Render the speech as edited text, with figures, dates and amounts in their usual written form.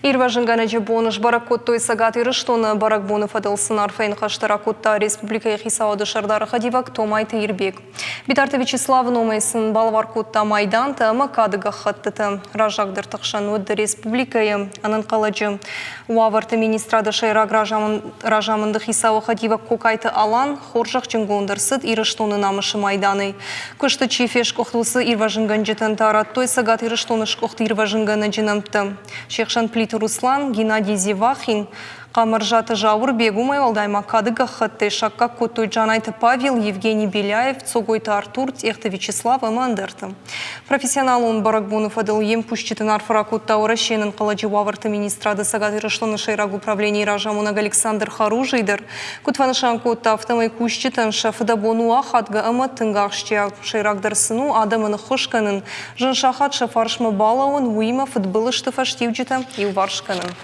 Ирважынгана жебоныш баракоттой сагат ирыштоны баракбоны фадылсын арфейн Хаштаракотта республика хисауды шардары хадивак томайты ирбек. Битарты Вячеслав номайсын балваркотта майданты макадыга хаттыты. Ражагдыр тақшан өдді республикайы анын қаладжы. Уаварты министрады шайраг ражамынды хисауы хадивак кокайты алан хоржақ чынгондырсыд ирыштоны намышы майданы. Күшті чифеш коқтусы ирважынган жетен тараттой сагат ирыштоныш коқты ирважынганы жинамты. Шекшан Плит Руслан, Геннадий Зевахин, Камаржаты Жаур Бегумай, Алдайма Кадыга Хатты, Шакка Кутой Джанайта Павел, Евгений Беляев, Цогойта Артур, Техта Вячеслав и Мандерта. Профессионал он Баракбонов адыл ем пущитын Арфаракутта Уращенын Каладжи Ваварта министрады Сагаты Рашланы Шайраг управления Ражамунаг Александр Харужийдер, Кутванышан Котта Автомай Кущитын Шафадабонуа Хатга Аматтынгахштия Шайрагдар сыну Адамын Хошканын, Жаншахат Шафаршма Балауын, Уима Футбылышты Фаштивджита и Уваршканын.